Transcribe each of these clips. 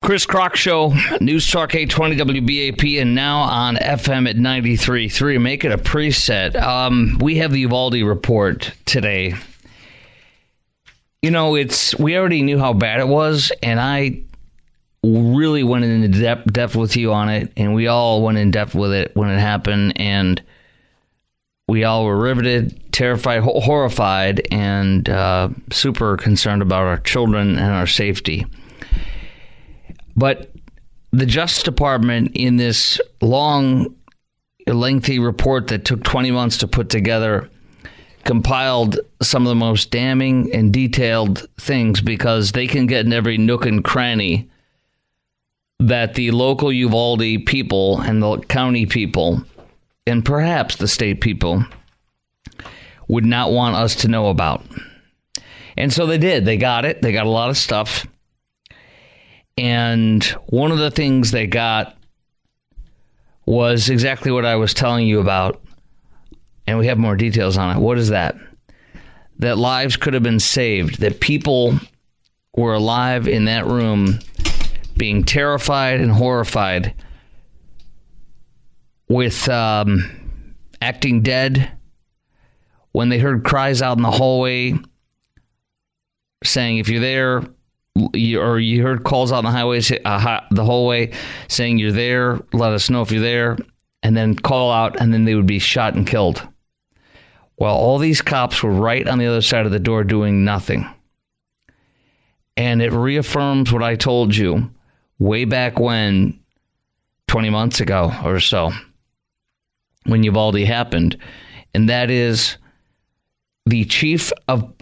Chris Crock Show, News Talk 820 WBAP, and now on FM at 93.3. Make it a preset. We have the Uvalde report today. You know, we already knew how bad it was, and I really went into depth with you on it, and we all went in depth with it when it happened, and we all were riveted, terrified, horrified, and super concerned about our children and our safety. But the Justice Department, in this long, lengthy report that took 20 months to put together, compiled some of the most damning and detailed things because they can get in every nook and cranny that the local Uvalde people and the county people and perhaps the state people would not want us to know about. And so they did. They got it. They got a lot of stuff. And one of the things they got was exactly what I was telling you about. And we have more details on it. What is that? That lives could have been saved. That people were alive in that room being terrified and horrified with acting dead when they heard cries out in the hallway saying, if you're there, or you heard calls out in the hallway saying, you're there, let us know if you're there, and then call out, and then they would be shot and killed. Well, all these cops were right on the other side of the door doing nothing. And it reaffirms what I told you way back when, 20 months ago or so, when Uvalde happened. And that is the chief of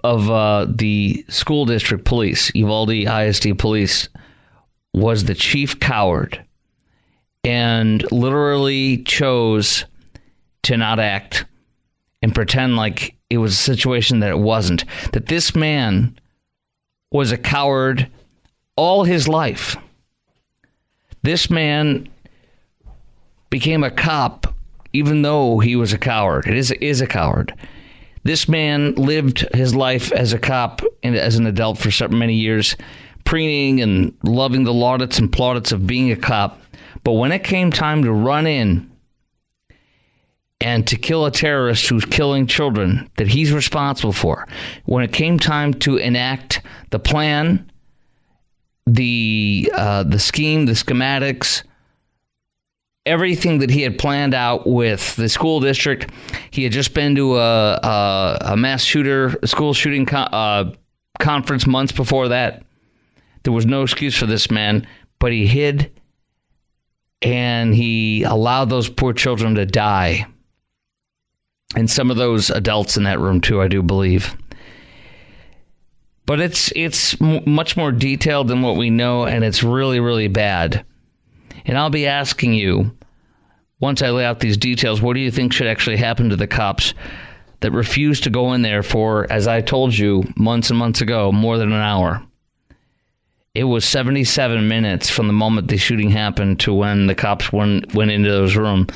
the school district police, Uvalde ISD police, was the chief coward and literally chose to not act and pretend like it was a situation that it wasn't. That this man was a coward all his life. This man became a cop even though he was a coward. It is a coward. This man lived his life as a cop and as an adult for many years, preening and loving the laudits and plaudits of being a cop. But when it came time to run in and to kill a terrorist who's killing children that he's responsible for, when it came time to enact the plan, the scheme, the schematics, everything that he had planned out with the school district. He had just been to a school shooting conference months before that. There was no excuse for this man, but he hid and he allowed those poor children to die. And some of those adults in that room too, I do believe. But it's much more detailed than what we know, and it's really, really bad. And I'll be asking you, once I lay out these details, what do you think should actually happen to the cops that refused to go in there for, as I told you months and months ago, more than an hour? It was 77 minutes from the moment the shooting happened to when the cops went into those rooms,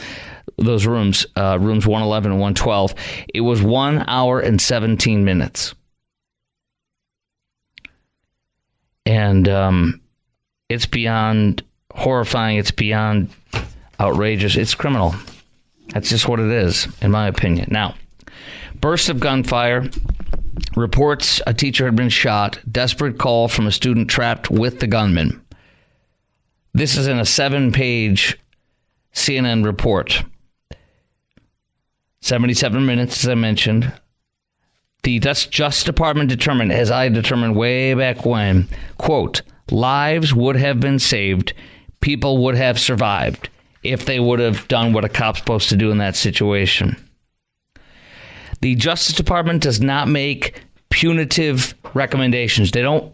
rooms 111 and 112. It was 1 hour and 17 minutes. And it's beyond horrifying. It's beyond outrageous. It's criminal. That's just what it is, in my opinion. Now, bursts of gunfire, reports a teacher had been shot, desperate call from a student trapped with the gunman. This is in a 7-page CNN report. 77 minutes, as I mentioned. The Justice Department determined, as I determined way back when, quote, lives would have been saved, people would have survived if they would have done what a cop's supposed to do in that situation. The Justice Department does not make punitive recommendations. They don't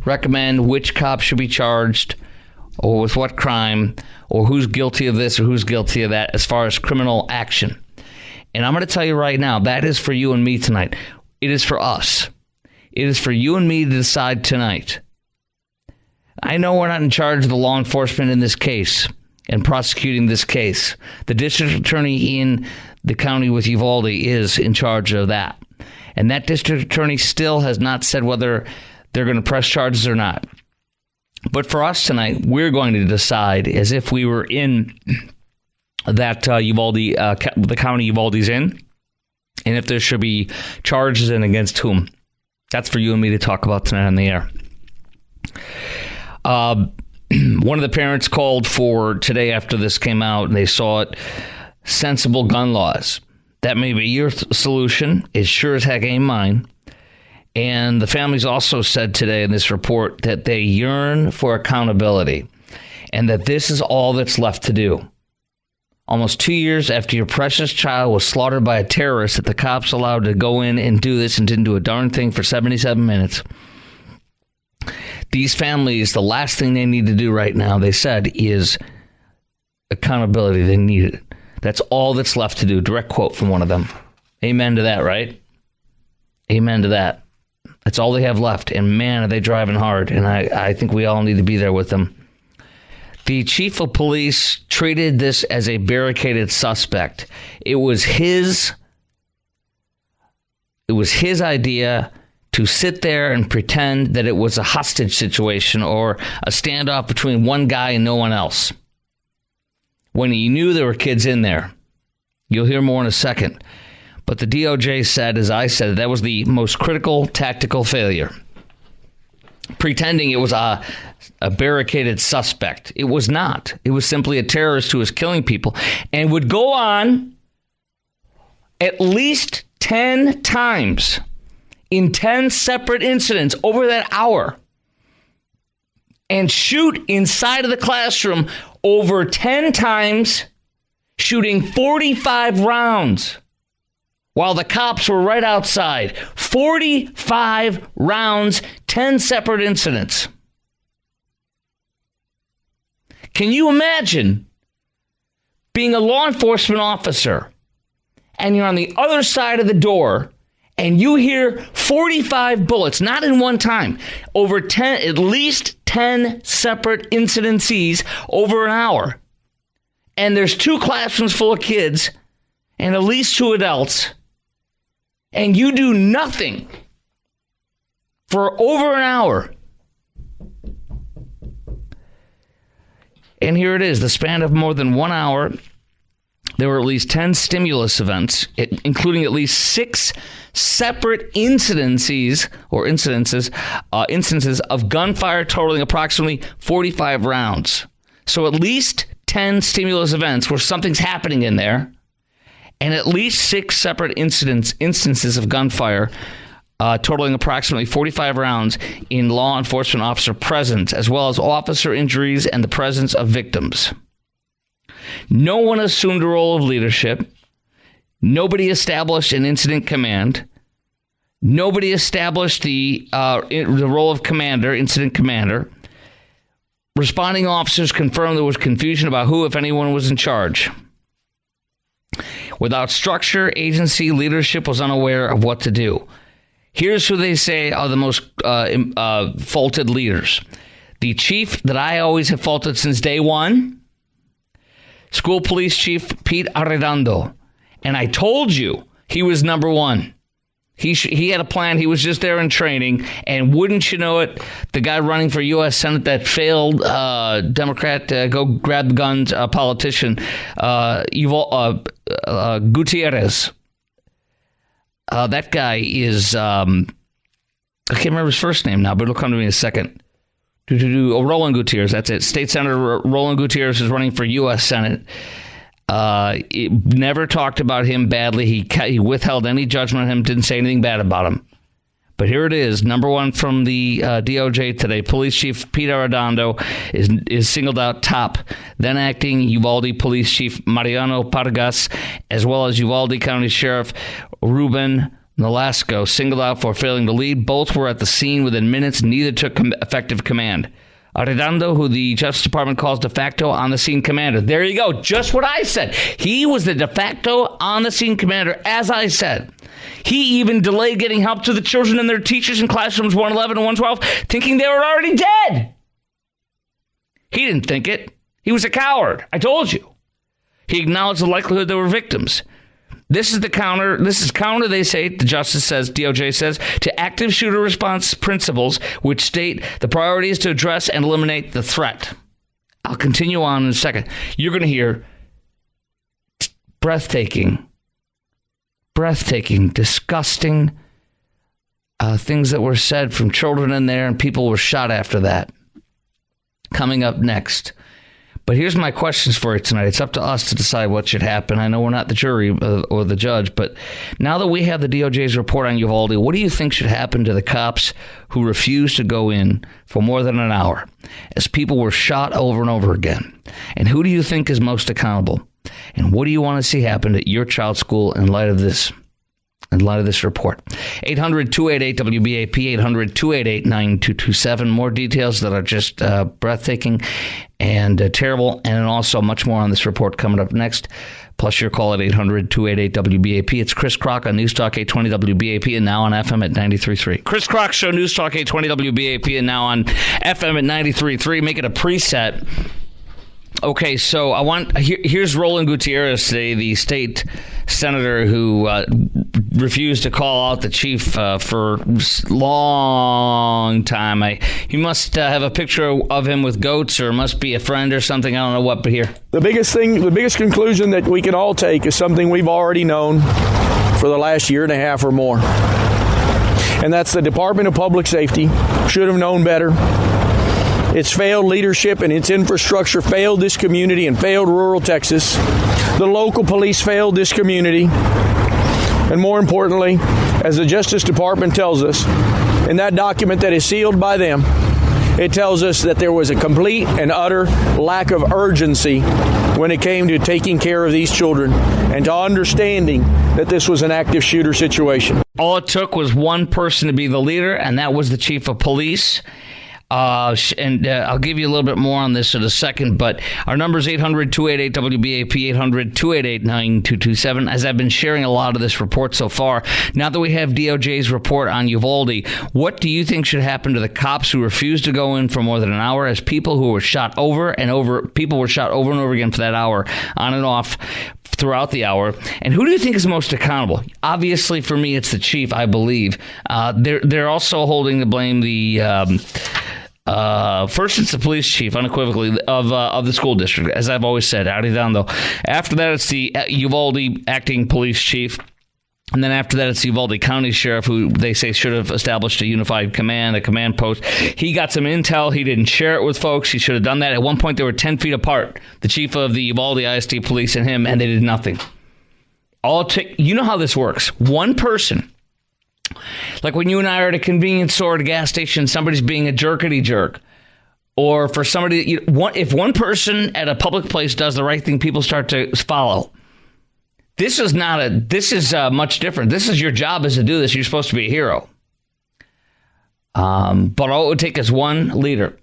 recommend which cop should be charged or with what crime or who's guilty of this or who's guilty of that as far as criminal action. And I'm going to tell you right now, that is for you and me tonight. It is for us. It is for you and me to decide tonight. I know we're not in charge of the law enforcement in this case and prosecuting this case. The district attorney in the county with Uvalde is in charge of that. And that district attorney still has not said whether they're going to press charges or not. But for us tonight, we're going to decide as if we were in that Uvalde, the county Uvalde's in, and if there should be charges and against whom. That's for you and me to talk about tonight on the air. One of the parents called for today after this came out, and they saw it, sensible gun laws. That may be your solution. It sure as heck ain't mine. And the families also said today in this report that they yearn for accountability and that this is all that's left to do. Almost 2 years after your precious child was slaughtered by a terrorist that the cops allowed to go in and do this and didn't do a darn thing for 77 minutes. These families, the last thing they need to do right now, they said, is accountability. They need it. That's all that's left to do. Direct quote from one of them. Amen to that, right? Amen to that. That's all they have left. And man, are they driving hard. And I think we all need to be there with them. The chief of police treated this as a barricaded suspect. It was his idea to sit there and pretend that it was a hostage situation or a standoff between one guy and no one else. When he knew there were kids in there. You'll hear more in a second. But the DOJ said, as I said, that was the most critical tactical failure. Pretending it was a barricaded suspect. It was not. It was simply a terrorist who was killing people and would go on at least 10 times in 10 separate incidents over that hour and shoot inside of the classroom over 10 times, shooting 45 rounds. While the cops were right outside. 45 rounds, 10 separate incidents. Can you imagine being a law enforcement officer and you're on the other side of the door and you hear 45 bullets, not in one time, over 10, at least 10 separate incidences over an hour. And there's 2 classrooms full of kids and at least 2 adults. And you do nothing for over an hour. And here it is, the span of more than 1 hour, there were at least 10 stimulus events, including at least 6 separate instances of gunfire totaling approximately 45 rounds. So at least 10 stimulus events where something's happening in there. And at least 6 separate instances of gunfire, totaling approximately 45 rounds in law enforcement officer presence, as well as officer injuries and the presence of victims. No one assumed a role of leadership. Nobody established an incident command. Nobody established the role of commander, incident commander. Responding officers confirmed there was confusion about who, if anyone, was in charge. Without structure, agency, leadership was unaware of what to do. Here's who they say are the most faulted leaders. The chief that I always have faulted since day one, school police chief Pete Arredondo. And I told you he was number one. He had a plan. He was just there in training. And wouldn't you know it, the guy running for U.S. Senate, that failed Democrat, go grab the guns politician, Gutierrez. That guy is, I can't remember his first name now, but it'll come to me in a second. Roland Gutierrez, that's it. State Senator Roland Gutierrez is running for U.S. Senate. Never talked about him badly. He withheld any judgment on him, didn't say anything bad about him. But here it is, number one from the DOJ today. Police Chief Pete Arredondo is singled out top. Then acting Uvalde Police Chief Mariano Pargas, as well as Uvalde County Sheriff Ruben Nolasco, singled out for failing to lead. Both were at the scene within minutes. Neither took effective command. Arredondo, who the Justice Department calls de facto on-the-scene commander. There you go. Just what I said. He was the de facto on-the-scene commander, as I said. He even delayed getting help to the children and their teachers in classrooms 111 and 112, thinking they were already dead. He didn't think it. He was a coward. I told you. He acknowledged the likelihood there were victims. This is the counter. This is counter, they say, the justice says, DOJ says, to active shooter response principles, which state the priority is to address and eliminate the threat. I'll continue on in a second. You're going to hear breathtaking, disgusting things that were said from children in there, and people were shot after that. Coming up next. But here's my questions for you tonight. It's up to us to decide what should happen. I know we're not the jury or the judge, but now that we have the DOJ's report on Uvalde, what do you think should happen to the cops who refused to go in for more than an hour as people were shot over and over again? And who do you think is most accountable? And what do you want to see happen at your child's school in light of this? In light of this report. 800-288-WBAP, 800-288-9227. More details that are just breathtaking and terrible, and also much more on this report coming up next. Plus your call at 800-288-WBAP. It's Chris Crock on News Talk 820 WBAP and now on FM at 93.3. Chris Crock Show, News Talk 820 WBAP and now on FM at 93.3. Make it a preset. Okay, so here's Roland Gutierrez today, the state senator who refused to call out the chief for a long time. He must have a picture of him with goats, or must be a friend or something. I don't know what, but here. The biggest conclusion that we can all take is something we've already known for the last year and a half or more. And that's the Department of Public Safety should have known better. Its failed leadership and its infrastructure failed this community and failed rural Texas. The local police failed this community. And more importantly, as the Justice Department tells us, in that document that is sealed by them, it tells us that there was a complete and utter lack of urgency when it came to taking care of these children and to understanding that this was an active shooter situation. All it took was one person to be the leader, and that was the chief of police. I'll give you a little bit more on this in a second, but our number is 800-288-WBAP, 800-288-9227. As I've been sharing a lot of this report so far, now that we have DOJ's report on Uvalde, what do you think should happen to the cops who refused to go in for more than an hour, as people who were shot over and over again for that hour, on and off throughout the hour? And who do you think is most accountable? Obviously, for me, it's the chief, I believe. They're also holding to blame the first, it's the police chief, unequivocally, of the school district, as I've always said, Arredondo. After that, it's the Uvalde acting police chief. And then after that, it's the Uvalde County Sheriff, who they say should have established a unified command, a command post. He got some intel. He didn't share it with folks. He should have done that. At one point, they were 10 feet apart, the chief of the Uvalde ISD police and him, and they did nothing. You know how this works. One person, like when you and I are at a convenience store, at a gas station, somebody's being a jerkety-jerk. Or for somebody, if one person at a public place does the right thing, people start to follow. This is much different. This is your job is to do this. You're supposed to be a hero. But all it would take is one leader.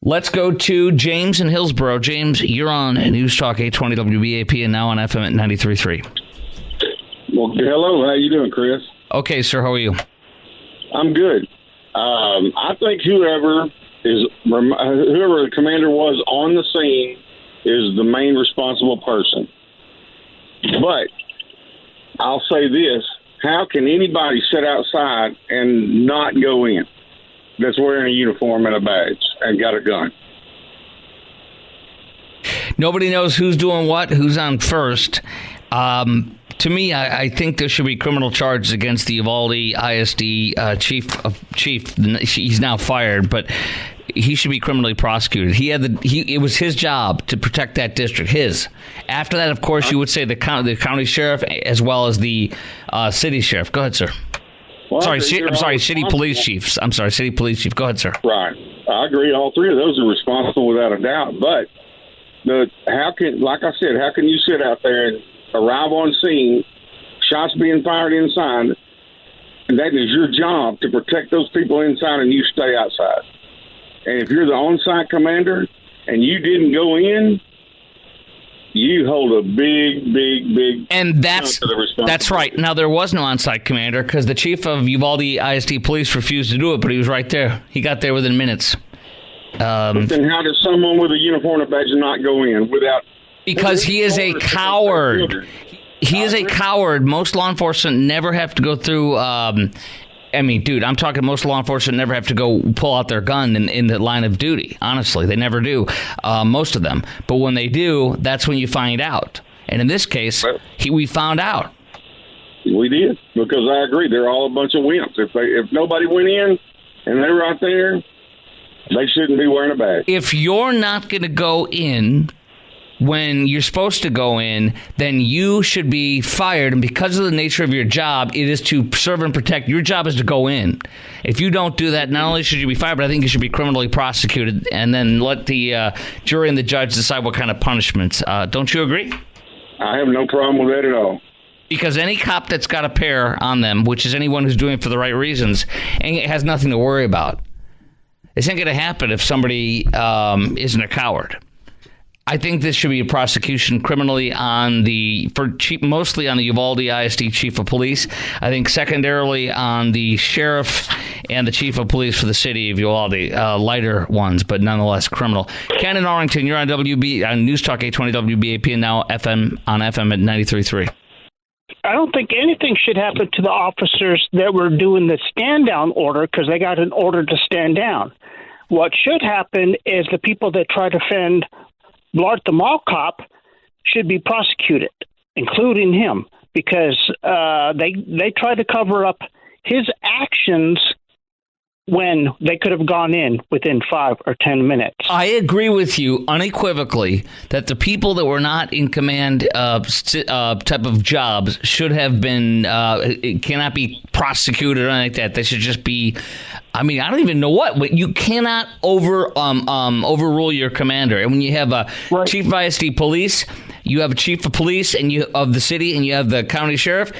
Let's go to James in Hillsborough. James, you're on News Talk 820 WBAP and now on FM at 93.3. Well, hello. How you doing, Chris? Okay, sir. How are you? I'm good. I think whoever the commander was on the scene is the main responsible person. But I'll say this: how can anybody sit outside and not go in that's wearing a uniform and a badge and got a gun? Nobody knows who's doing what, who's on first. To me, I think there should be criminal charges against the Uvalde ISD chief. He's now fired, but he should be criminally prosecuted. It was his job to protect that district. After that, of course, you would say the county sheriff as well as the city sheriff. Go ahead, sir. Well, city police chiefs. I'm sorry, city police chief. Go ahead, sir. Right. I agree. All three of those are responsible without a doubt. But how can you sit out there and arrive on scene, shots being fired inside, and that is your job to protect those people inside and you stay outside? And if you're the on-site commander and you didn't go in, you hold a big and that's right. Now, there was no on-site commander because the chief of Uvalde ISD police refused to do it, but he was right there. He got there within minutes. But then how does someone with a uniform and badge not go in without? Because he is a coward. He is a coward. Most law enforcement never have to go through. I'm talking most law enforcement never have to go pull out their gun in the line of duty. Honestly, they never do, most of them. But when they do, that's when you find out. And in this case, we found out. We did, because I agree. They're all a bunch of wimps. If nobody went in and they were out there, they shouldn't be wearing a badge. If you're not going to go in when you're supposed to go in, then you should be fired. And because of the nature of your job, it is to serve and protect. Your job is to go in. If you don't do that, not only should you be fired, but I think you should be criminally prosecuted, and then let the jury and the judge decide what kind of punishments. Don't you agree? I have no problem with that at all. Because any cop that's got a pair on them, which is anyone who's doing it for the right reasons, has nothing to worry about. It's not going to happen if somebody isn't a coward. I think this should be a prosecution criminally mostly on the Uvalde ISD chief of police. I think secondarily on the sheriff and the chief of police for the city of Uvalde, lighter ones, but nonetheless criminal. Ken in Arlington, you're on WB on News Talk 820 WBAP, and now FM at 93.3. I don't think anything should happen to the officers that were doing the stand down order, because they got an order to stand down. What should happen is the people that try to defend Blart the mall cop should be prosecuted, including him, because they tried to cover up his actions when they could have gone in within 5 or 10 minutes. I agree with you unequivocally that the people that were not in command type of jobs should have been, it cannot be prosecuted or anything like that. They should just be, I don't even know but you cannot overrule your commander. And when you have a chief of ISD police, you have a chief of police of the city, and you have the county sheriff,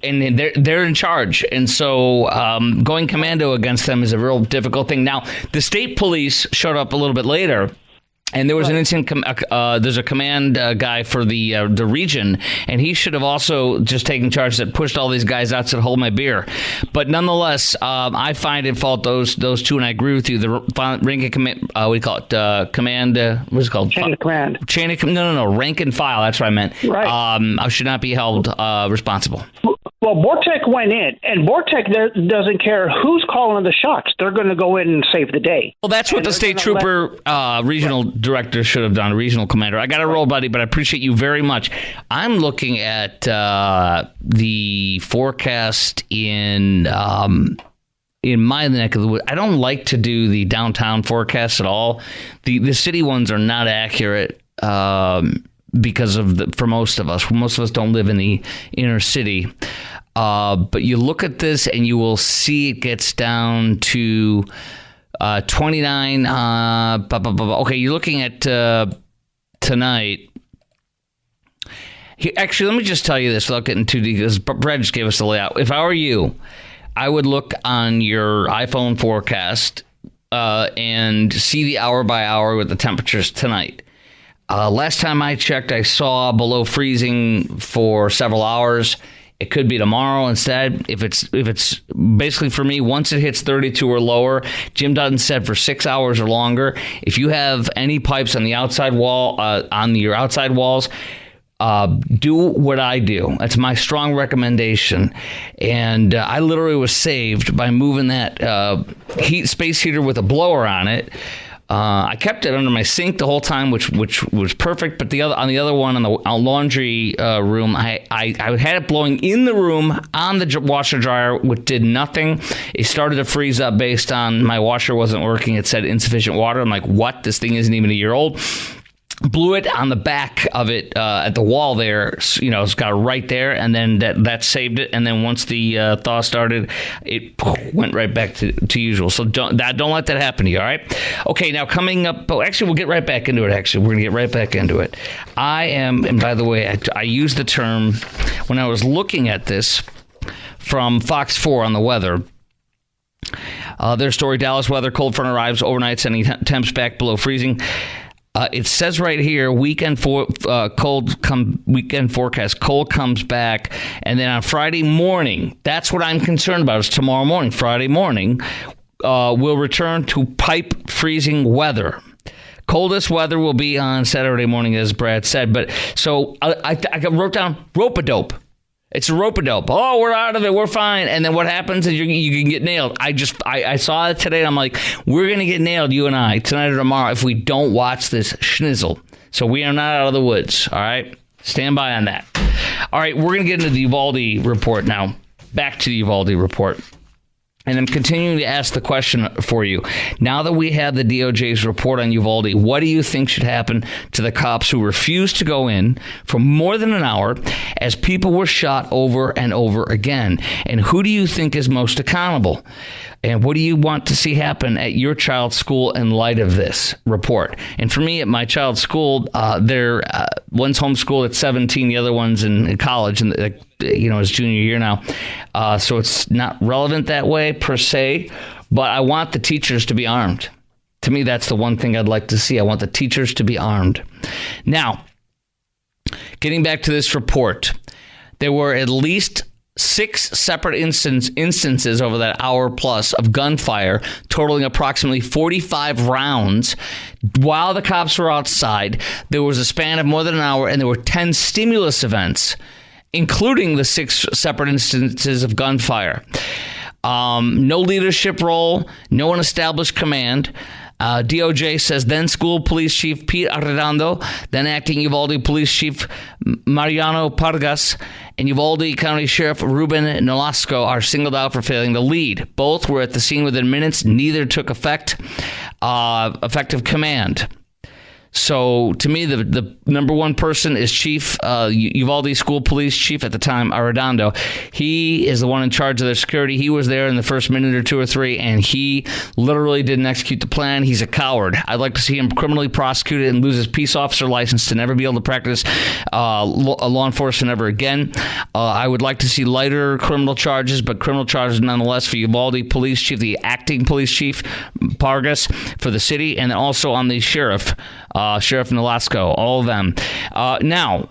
and they're in charge. And so going commando against them is a real difficult thing. Now, the state police showed up a little bit later, and there was an incident. There's a command guy for the region, and he should have also just taken charge. That pushed all these guys out, said, "Hold my beer." But nonetheless, I find in fault those two, and I agree with you. The rank and command, what do you call it? Command. What's it called? Chain of command. No. Rank and file. That's what I meant. Right. I should not be held responsible. Well, Bortek went in, and Bortek doesn't care who's calling the shots. They're going to go in and save the day. Well, that's what the state trooper regional director should have done, regional commander. I got to roll, buddy, but I appreciate you very much. I'm looking at the forecast in my neck of the woods. I don't like to do the downtown forecast at all. The city ones are not accurate. Because for most of us don't live in the inner city. But you look at this and you will see it gets down to 29. Okay, you're looking at tonight. Actually, let me just tell you this without getting too deep, because Brad just gave us the layout. If I were you, I would look on your iPhone forecast and see the hour by hour with the temperatures tonight. Last time I checked, I saw below freezing for several hours. It could be tomorrow instead. If it's basically, for me, once it hits 32 or lower, Jim Dutton said for 6 hours or longer. If you have any pipes on the outside wall, on your outside walls, do what I do. That's my strong recommendation. And I literally was saved by moving that space heater with a blower on it. I kept it under my sink the whole time, which was perfect. But on the other one, on the laundry room, I had it blowing in the room on the washer dryer, which did nothing. It started to freeze up based on my washer wasn't working. It said insufficient water. I'm like, what? This thing isn't even a year old. Blew it on the back of it at the wall there. It's got it right there, and then that saved it. And then once the thaw started, it went right back to usual. So don't let that happen to you. All right. Okay. Now coming up. Oh, actually, we'll get right back into it. Actually, we're gonna get right back into it. And by the way, I used the term when I was looking at this from Fox 4 on the weather. Their story: Dallas weather, cold front arrives overnight, sending temps back below freezing. It says right here, weekend forecast, cold comes back, and then on Friday morning, that's what I'm concerned about, is tomorrow morning, Friday morning, we'll return to pipe freezing weather. Coldest weather will be on Saturday morning, as Brad said. But so I wrote down rope-a-dope. It's a rope-a-dope. Oh, we're out of it. We're fine. And then what happens is you can get nailed. I saw it today. And I'm like, we're going to get nailed, you and I, tonight or tomorrow, if we don't watch this schnizzle. So we are not out of the woods. All right. Stand by on that. All right. We're going to get into the Uvalde report now. Back to the Uvalde report. And I'm continuing to ask the question for you. Now that we have the DOJ's report on Uvalde, what do you think should happen to the cops who refused to go in for more than an hour as people were shot over and over again? And who do you think is most accountable? And what do you want to see happen at your child's school in light of this report? And for me, at my child's school, one's homeschooled at 17, the other one's in college, and his junior year now. So it's not relevant that way per se, but I want the teachers to be armed. To me, that's the one thing I'd like to see. I want the teachers to be armed. Now, getting back to this report, there were at least 6 separate instances over that hour plus of gunfire, totaling approximately 45 rounds. While the cops were outside, there was a span of more than an hour, and there were 10 stimulus events, including the 6 separate instances of gunfire. No leadership role, no one established command. DOJ says then School Police Chief Pete Arredondo, then Acting Uvalde Police Chief Mariano Pargas, and Uvalde County Sheriff Ruben Nolasco are singled out for failing to lead. Both were at the scene within minutes. Neither took effective command. So, to me, the number one person is Chief, Uvalde School Police Chief at the time, Arredondo. He is the one in charge of their security. He was there in the first minute or 2 or 3, and he literally didn't execute the plan. He's a coward. I'd like to see him criminally prosecuted and lose his peace officer license to never be able to practice law enforcement ever again. I would like to see lighter criminal charges, but criminal charges nonetheless for Uvalde Police Chief, the Acting Police Chief, Pargas, for the city, and then also on the Sheriff Nolasco, all of them. Now,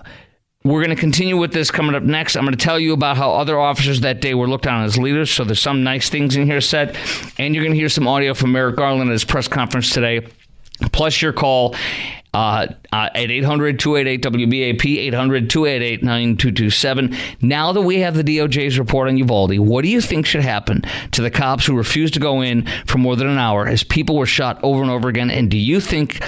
we're going to continue with this coming up next. I'm going to tell you about how other officers that day were looked on as leaders. So there's some nice things in here said. And you're going to hear some audio from Merrick Garland at his press conference today. Plus your call at 800-288-WBAP, 800-288-9227. Now that we have the DOJ's report on Uvalde, what do you think should happen to the cops who refused to go in for more than an hour as people were shot over and over again? And who do you think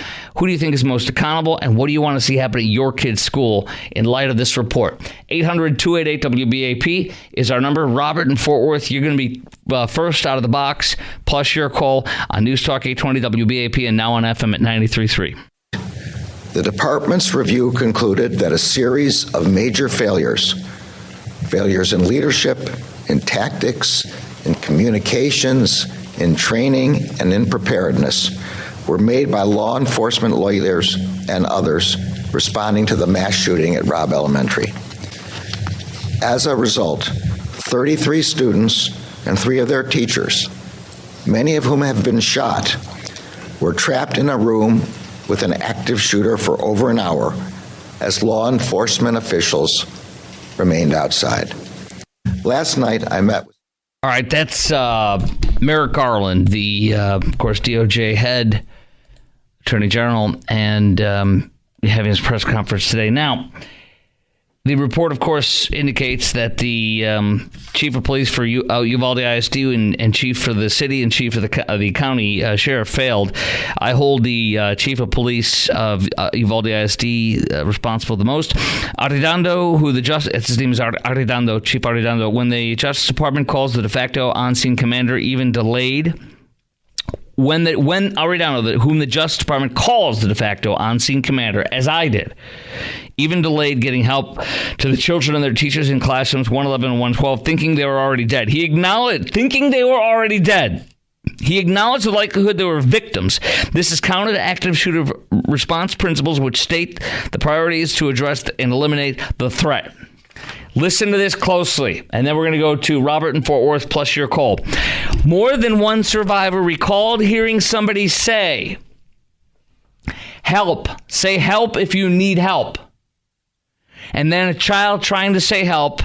is most accountable? And what do you want to see happen at your kid's school in light of this report? 800-288-WBAP is our number. Robert in Fort Worth, you're going to be first out of the box, plus your call on News Talk 820 WBAP and now on FM at 93.3. The department's review concluded that a series of major failures in leadership, in tactics, in communications, in training, and in preparedness were made by law enforcement leaders and others responding to the mass shooting at Robb Elementary. As a result, 33 students and 3 of their teachers, many of whom have been shot, were trapped in a room with an active shooter for over an hour as law enforcement officials remained outside. Last night, I met with... All right, that's Merrick Garland, the, of course, DOJ head, Attorney General, and having his press conference today. Now, the report, of course, indicates that the chief of police for Uvalde ISD and chief for the city and chief of the county sheriff failed. I hold the chief of police of Uvalde ISD responsible the most. Arredondo, his name is Arredondo, Chief Arredondo. When the Justice Department calls the de facto on-scene commander, even delayed. When Arredondo, whom the Justice Department calls the de facto on-scene commander, as I did, even delayed getting help to the children and their teachers in classrooms 111 and 112, thinking they were already dead. He acknowledged the likelihood they were victims. This is counter to active shooter response principles, which state the priority is to address and eliminate the threat. Listen to this closely, and then we're going to go to Robert in Fort Worth, plus your call. More than one survivor recalled hearing somebody say, help. Say help if you need help. And then a child trying to say help,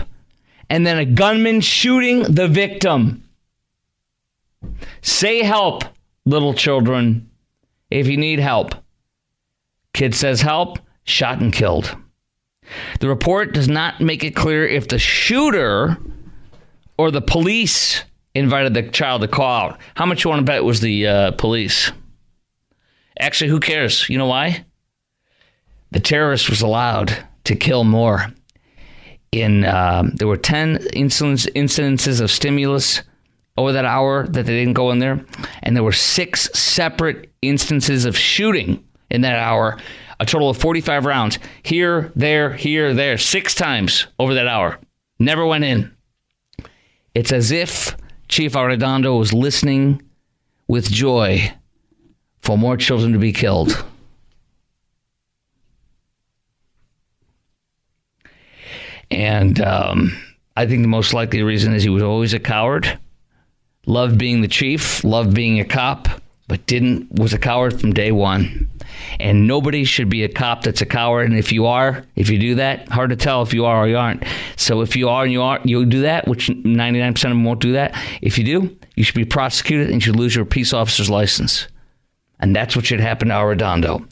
and then a gunman shooting the victim. Say help, little children, if you need help. Kid says help, shot and killed. The report does not make it clear if the shooter or the police invited the child to call out. How much you want to bet it was the police? Actually, who cares? You know why? The terrorist was allowed to kill more. There were 10 incidences of stimulus over that hour that they didn't go in there. And there were 6 separate instances of shooting in that hour. A total of 45 rounds. Here, there, 6 times over that hour. Never went in. It's as if Chief Arredondo was listening with joy for more children to be killed. And I think the most likely reason is he was always a coward, loved being the chief, loved being a cop, but was a coward from day one. And nobody should be a cop that's a coward. And if you do that, hard to tell if you are or you aren't. So if you are and you do that, which 99% of them won't do that. If you do, you should be prosecuted and you should lose your peace officer's license. And that's what should happen to Arredondo.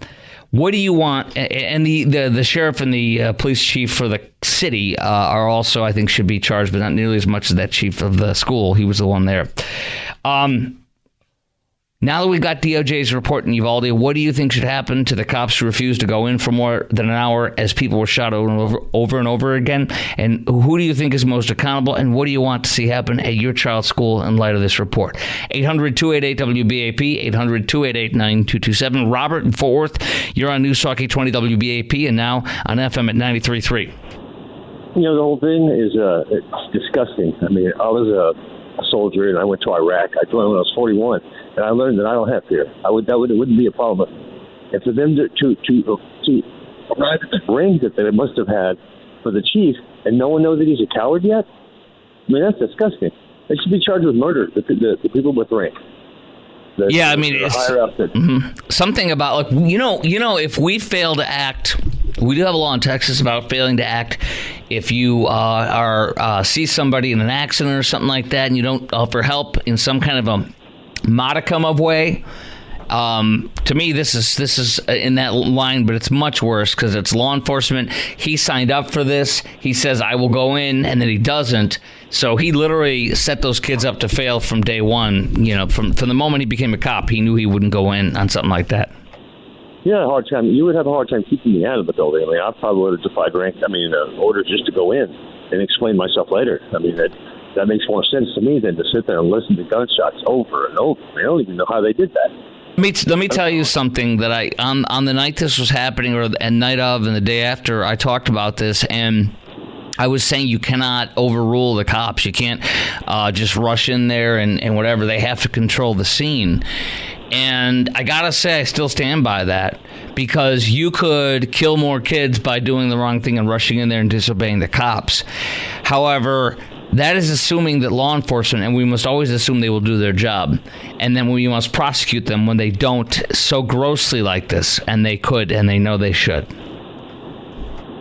What do you want? And the sheriff and the police chief for the city are also, I think, should be charged, but not nearly as much as that chief of the school. He was the one there. Now that we've got DOJ's report in Uvalde, what do you think should happen to the cops who refused to go in for more than an hour as people were shot over and over again? And who do you think is most accountable? And what do you want to see happen at your child's school in light of this report? 800-288-WBAP, 800-288-9227. Robert in Fort Worth, you're on News Talk 820 WBAP and now on FM at 93.3. You know, the whole thing is it's disgusting. I mean, I was a soldier and I went to Iraq. I joined when I was 41. And I learned that I don't have fear. It wouldn't be a problem. And for them to arrive at the range that they must have had for the chief, and no one knows that he's a coward yet. I mean, that's disgusting. They should be charged with murder. The people with rank. It's something about if we fail to act. We do have a law in Texas about failing to act. If you see somebody in an accident or something like that, and you don't offer help in some kind of a modicum of way, to me this is in that line, but it's much worse because it's law enforcement. He signed up for this. He says I will go in, and then he doesn't. So he literally set those kids up to fail from day one. You know, from the moment he became a cop, he knew he wouldn't go in on something like that. You had a hard time. You would have a hard time keeping me out of the building. I mean, I probably would have defied orders just to go in and explain myself later. I mean, that makes more sense to me than to sit there and listen to gunshots over and over. I don't even know how they did that. Let me tell you something that on the night this was happening, and night of and the day after, I talked about this, and I was saying you cannot overrule the cops. You can't just rush in there and whatever. They have to control the scene. And I gotta say, I still stand by that, because you could kill more kids by doing the wrong thing and rushing in there and disobeying the cops. However, that is assuming that law enforcement, and we must always assume they will do their job, and then we must prosecute them when they don't so grossly like this, and they could, and they know they should.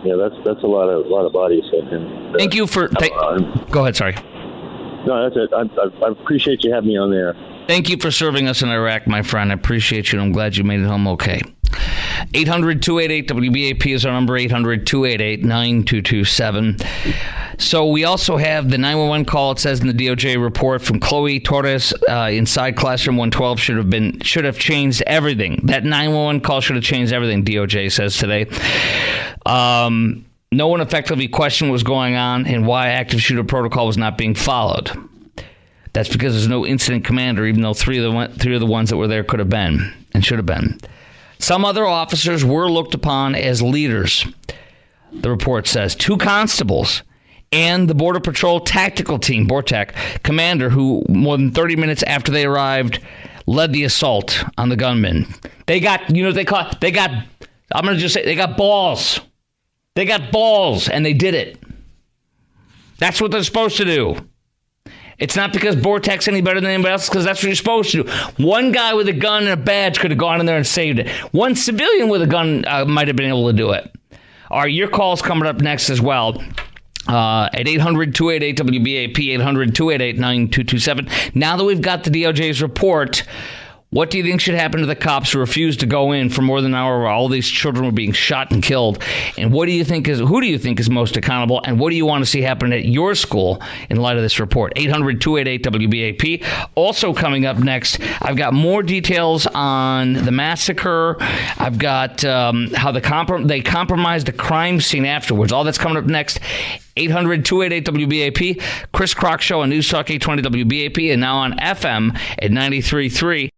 Yeah, that's a lot of bodies. Thank you for. Go ahead. Sorry. No, that's it. I appreciate you having me on there. Thank you for serving us in Iraq, my friend. I appreciate you, and I'm glad you made it home okay. 800-288-WBAP is our number, 800-288-9227. So we also have the 911 call. It says in the DOJ report from Chloe Torres inside classroom 112 should have changed everything. That 911 call should have changed everything, DOJ says today. No one effectively questioned what was going on and why active shooter protocol was not being followed. That's because there's no incident commander, even though three of the ones that were there could have been and should have been. Some other officers were looked upon as leaders, the report says. 2 constables and the Border Patrol tactical team, BORTAC, commander, who more than 30 minutes after they arrived, led the assault on the gunman. They got, I'm going to just say, they got balls. They got balls, and they did it. That's what they're supposed to do. It's not because BORTAC's any better than anybody else, because that's what you're supposed to do. One guy with a gun and a badge could have gone in there and saved it. One civilian with a gun might have been able to do it. All right, your call's coming up next as well. At 800-288-WBAP, 800-288-9227. Now that we've got the DOJ's report, What do you think should happen to the cops who refused to go in for more than an hour while all these children were being shot and killed? And who do you think is most accountable? And what do you want to see happen at your school in light of this report? 800-288-WBAP. Also coming up next, I've got more details on the massacre. I've got how they compromised the crime scene afterwards. All that's coming up next. 800-288-WBAP. Chris Crock Show on News Talk 820 WBAP and now on FM at 93.3.